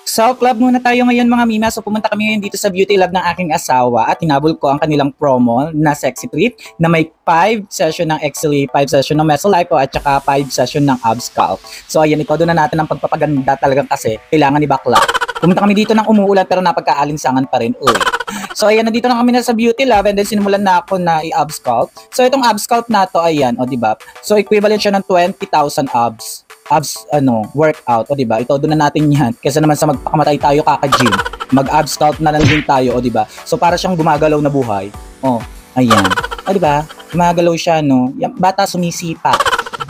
Self-love muna tayo ngayon mga Mima. So pumunta kami ngayon dito sa beauty lab ng aking asawa at hinabol ko ang kanilang promo na sexy treat na may 5 session ng Exley, 5 session ng Mesolipo at saka 5 session ng Abs Sculpt. So ayan, ito doon na natin ang pagpapaganda talagang kasi kailangan ni bakla. Pumunta kami dito ng umuulan pero napagkaalinsangan pa rin. Uy. So ayan, nandito na kami na sa beauty lab and then sinimulan na ako na i-abs sculpt. So itong abs sculpt na to, ayan, o diba? So equivalent siya ng 20,000 abs workout, o diba? Ito doon na natin yan. Kaysa naman sa magpakamatay tayo kaka-gym, mag-abs sculpt na lang din tayo, o diba? So para siyang gumagalaw na buhay. Oh, ayan. O diba? Gumagalaw siya, no? Yung bata sumisipa.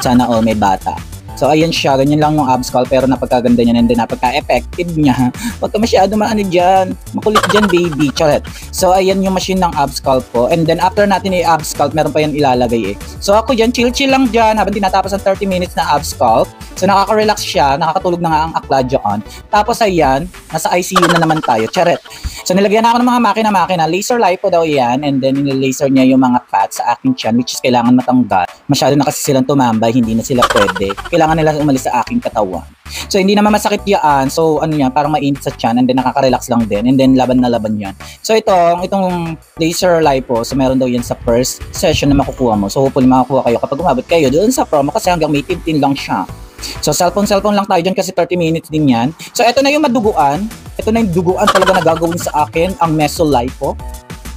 Sana may bata. So ayan siya, ganyan lang yung abs sculpt pero napagkaganda niya and then napagka-effective niya. Huwag ka masyado maano dyan, makulit dyan baby, charet. So ayan yung machine ng abs sculpt ko and then after natin i-abs sculpt, meron pa yan ilalagay eh. So ako dyan, chill lang dyan habang tinatapos ang 30 minutes na abs sculpt. So nakaka-relax siya, nakakatulog na nga ang akla dyan. Tapos ayan, nasa ICU na naman tayo, charet. So nilagyan na ako ng mga makina, laser lipo daw yan and then nil-laser niya yung mga fat sa aking tiyan which is kailangan matanggal. Masyado na kasi silang tumambay, hindi na sila pwede. Kailangan nila umalis sa aking katawan. So hindi naman masakit yan. So ano yan, parang mainit sa tiyan and then nakaka-relax lang din and then laban na laban yan. So itong laser lipo, so meron daw yan sa first session na makukuha mo. So hopefully makakuha kayo kapag umabot kayo doon sa promo kasi hanggang May 15 lang siya. So cellphone lang tayo dyan kasi 30 minutes din yan. So ito na yung maduguan. Ito na yung duguan talaga na gagawin sa akin, ang Mesolipo.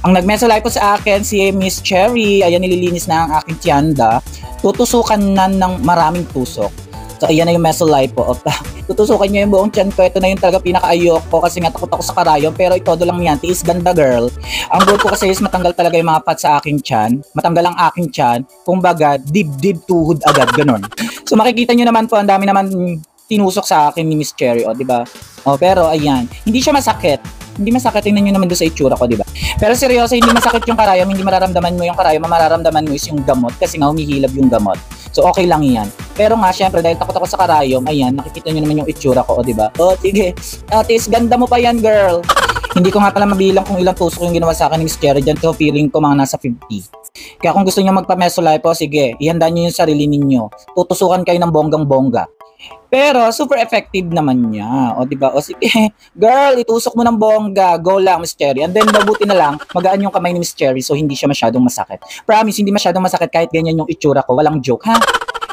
Ang nag-Mesolipo sa akin si Miss Cherry. Ayan, nililinis na ang aking tianda. Tutusukan na ng maraming tusok. So ayan na yung Mesolipo. Tutusukan niya yung buong tiyan ko. Ito na yung talaga pinaka-ayok ko kasi nga takot ako sa karayom. Pero ito lang yan. Tiis ganda girl. Ang goal ko kasi is matanggal talaga yung mga fat sa aking tiyan. Matanggal ang aking tiyan. Kumbaga, dib-dib tuhod agad. Ganon. So makikita nyo naman po, ang dami naman tinusok sa akin ni Miss Cherry. O, diba? O, pero ayan. Hindi siya masakit. Hindi masakit, tingnan nyo naman doon sa itsura ko, diba? Pero seryoso, hindi masakit yung karayom, hindi mararamdaman mo yung karayom, mararamdaman mo is yung gamot kasi nga humihilab yung gamot. So okay lang yan. Pero nga, syempre, dahil takot ako sa karayom, ayan, nakikita nyo naman yung itsura ko, diba? O, sige, Atis, ganda mo pa yan, girl. Hindi ko nga pala mabilang kung ilang tusok yung ginawa sa akin ni Miss Cherry dyan, so feeling ko mga nasa 50. Kaya kung gusto nyo magpa-Mesolipo, sige, ihanda nyo yung sarili ninyo. Tutusukan kayo ng bonggang-bongga. Pero super effective naman niya. O diba? O sige, girl, itusok mo ng bongga. Go lang, Miss Cherry. And then mabuti na lang, magaan yung kamay ni Miss Cherry so hindi siya masyadong masakit. Promise, hindi masyadong masakit kahit ganyan yung itsura ko. Walang joke, ha?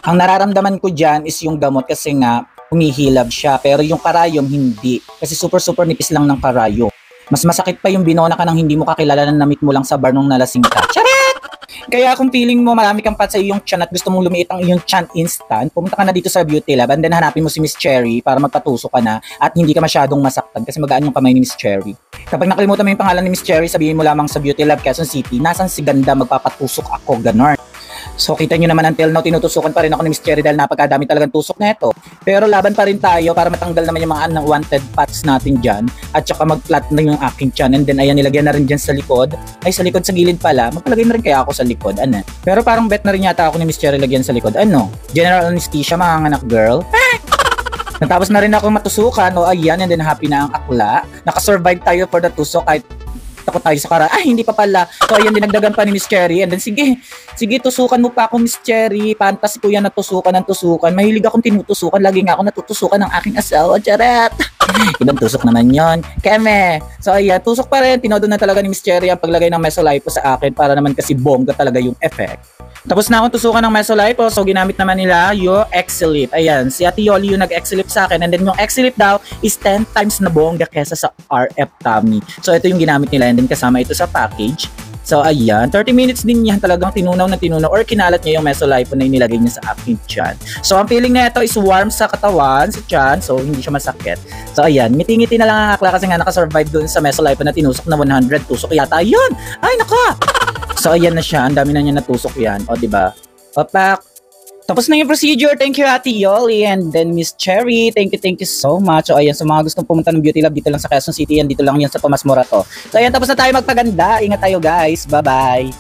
Ang nararamdaman ko dyan is yung gamot kasi nga humihilab siya. Pero yung karayom, hindi. Kasi super nipis lang ng karayom. Mas masakit pa yung binona ka ng hindi mo kakilala na namit mo lang sa bar nung nalasing ka. Charet! Kaya kung feeling mo marami kang fat sa iyong tiyan at gusto mong lumiit ang iyong tiyan instant, pumunta ka na dito sa beauty lab and then hanapin mo si Miss Cherry para magpatuso ka na at hindi ka masyadong masaktan kasi magaan yung kamay ni Miss Cherry. Kapag nakalimutan mo yung pangalan ni Miss Cherry, sabihin mo lamang sa beauty lab Quezon City, nasan si ganda, magpapatusok ako, ganon. So kita nyo naman until now, tinutusukan pa rin ako ni Miss Cherry dahil napakadami talagang tusok na ito. Pero laban pa rin tayo para matanggal naman yung mga unwanted fats natin dyan at saka mag-flat na yung aking tiyan and then ayan, nilagyan na rin dyan sa likod. Ay, sa likod, sa gilid pala. Magpalagay na rin kaya ako sa likod, ano? Pero parang bet na rin yata ako ni Miss Cherry lagyan sa likod. Ano? General anesthesia, mga anak girl. Natapos na rin ako matusukan. O ayan, and then happy na ang akla. Nakasurvive tayo for the tusok kahit takot tayo sa kara. Ay, hindi pa pala. So ayan, dinagdagan pa ni Miss Cherry. And then sige, tusukan mo pa ako, Miss Cherry. Pantas ko yan na tusukan ng tusukan. Mahilig akong tinutusukan. Lagi nga ako natutusukan ng aking asawa. Charet! Ibang tusok naman yon. Keme! So ayan, tusok pa rin. Tinodo na talaga ni Miss Cherry ang paglagay ng Mesolipo sa akin para naman kasi bongga talaga yung effect. Tapos na akong tusukan ng Mesolipo, so ginamit naman nila yung Exlip. Ayan, si Ate Yoli yung nag-Exlip sa akin and then yung Exlip daw is 10 times na bongga kesa sa RF Tummy. So ito yung ginamit nila and then kasama ito sa package. So ayan, 30 minutes din yan talagang tinunaw or kinalat niya yung Mesolipo na inilagay niya sa aking tiyan. So ang feeling na ito is warm sa katawan, sa tiyan, so hindi siya masakit. So ayan, ngiti-ngiti na lang ang akla kasi nga nakasurvive dun sa Mesolipo na tinusok na 100 tusok yata. Ayun! Ay naka! So ayan na siya, ang dami na niya natusok yan. O diba? Opak! Tapos na yung procedure. Thank you, Ate Yoli. And then Miss Cherry, thank you so much. So ayan, sa mga gustong pumunta ng beauty lab, dito lang sa Quezon City, yan, dito lang yan sa Tomas Morato. So ayan, tapos na tayo magpaganda. Ingat tayo guys. Bye-bye.